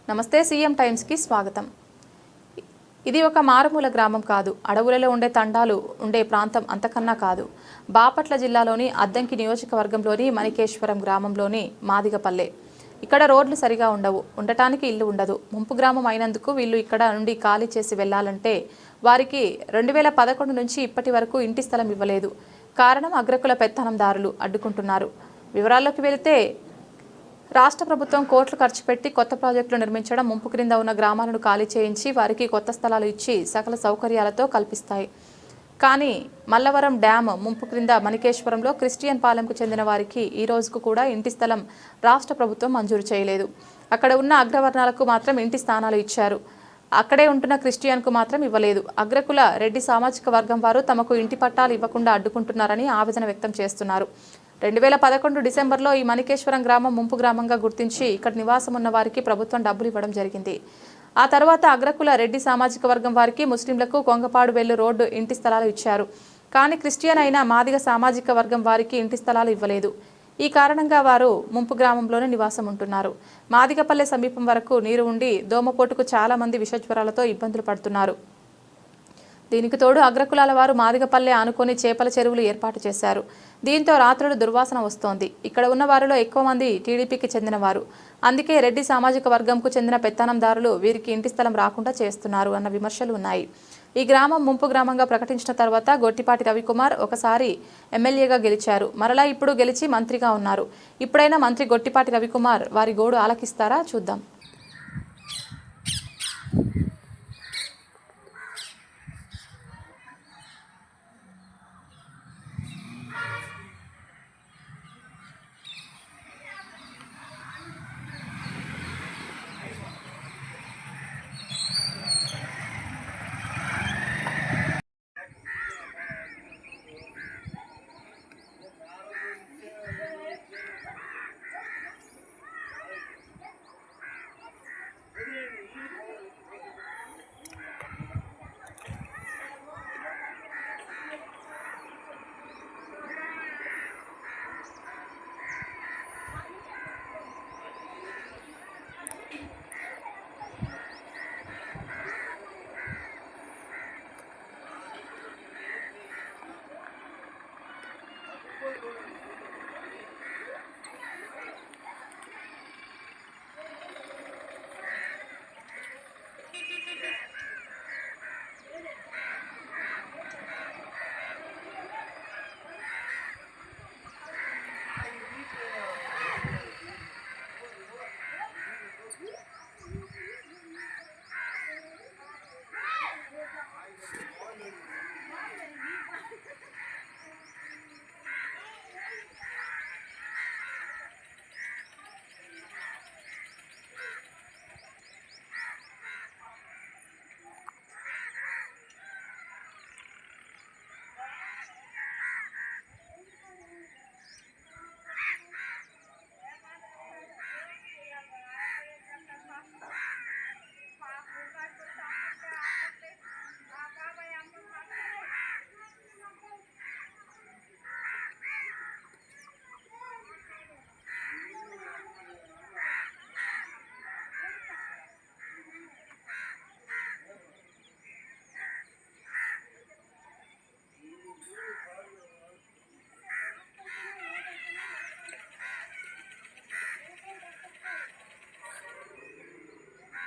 నమస్తే CM times కి స్వాగతం. ఇది ఒక మారుమూల గ్రామం కాదు, అడవులలో ఉండే తండాలు ఉండే ప్రాంతం అంతకన్నా కాదు. బాపట్ల జిల్లాలోని అద్దంకి నియోజకవర్గంలోని మణికేశ్వరం గ్రామంలోని మాదిగపల్లె. ఇక్కడ రోడ్లు సరిగా ఉండవు, ఉండటానికి ఇల్లు ఉండదు. ముంపు గ్రామం అయినందుకు వీళ్ళు ఇక్కడ నుండి ఖాళీ చేసి వెళ్లాలంటే వారికి 2011 నుంచి ఇప్పటి వరకు ఇంటి స్థలం ఇవ్వలేదు. కారణం అగ్రకుల పెత్తనందారులు అడ్డుకుంటున్నారు. వివరాల్లోకి వెళితే రాష్ట్ర ప్రభుత్వం కోట్లు ఖర్చు పెట్టి కొత్త ప్రాజెక్టులు నిర్మించడం, ముంపు క్రింద ఉన్న గ్రామాలను ఖాళీ చేయించి వారికి కొత్త స్థలాలు ఇచ్చి సకల సౌకర్యాలతో కల్పిస్తాయి. కానీ మల్లవరం డ్యామ్ ముంపు క్రింద మణికేశ్వరంలో క్రిస్టియన్ పాలెంకు చెందిన వారికి ఈ రోజుకు కూడా ఇంటి స్థలం రాష్ట్ర ప్రభుత్వం మంజూరు చేయలేదు. అక్కడ ఉన్న అగ్రవర్ణాలకు మాత్రం ఇంటి స్థానాలు ఇచ్చారు. అక్కడే ఉంటున్న క్రిస్టియన్కు మాత్రం ఇవ్వలేదు. అగ్రకుల రెడ్డి సామాజిక వర్గం వారు తమకు ఇంటి పట్టాలు ఇవ్వకుండా అడ్డుకుంటున్నారని ఆవేదన వ్యక్తం చేస్తున్నారు. 2011 డిసెంబర్లో ఈ మణికేశ్వరం గ్రామం ముంపు గ్రామంగా గుర్తించి ఇక్కడ నివాసం ఉన్న వారికి ప్రభుత్వం డబ్బులు ఇవ్వడం జరిగింది. ఆ తర్వాత అగ్రకుల రెడ్డి సామాజిక వర్గం వారికి ముస్లింలకు కొంగపాడు వెళ్ళు రోడ్డు ఇంటి స్థలాలు ఇచ్చారు. కానీ క్రిస్టియన్ అయిన మాదిగ సామాజిక వర్గం వారికి ఇంటి స్థలాలు ఇవ్వలేదు. ఈ కారణంగా వారు ముంపు గ్రామంలోనే నివాసం ఉంటున్నారు. మాదిగపల్లె సమీపం వరకు నీరు ఉండి దోమపోటుకు చాలా మంది విషజ్వరాలతో ఇబ్బందులు పడుతున్నారు. దీనికి తోడు అగ్రకులాల వారు మాదిగపల్లె ఆనుకొని చేపల చెరువులు ఏర్పాటు చేశారు. దీంతో రాత్రులు దుర్వాసన వస్తోంది. ఇక్కడ ఉన్న వారిలో ఎక్కువ మంది టీడీపీకి చెందిన వారు. అందుకే రెడ్డి సామాజిక వర్గంకు చెందిన పెత్తనందారులు వీరికి ఇంటి స్థలం రాకుండా చేస్తున్నారు అన్న విమర్శలు ఉన్నాయి. ఈ గ్రామం ముంపు గ్రామంగా ప్రకటించిన తర్వాత గొట్టిపాటి రవికుమార్ ఒకసారి ఎమ్మెల్యేగా గెలిచారు. మరలా ఇప్పుడు గెలిచి మంత్రిగా ఉన్నారు. ఇప్పుడైనా మంత్రి గొట్టిపాటి రవికుమార్ వారి గోడు ఆలకిస్తారా? చూద్దాం.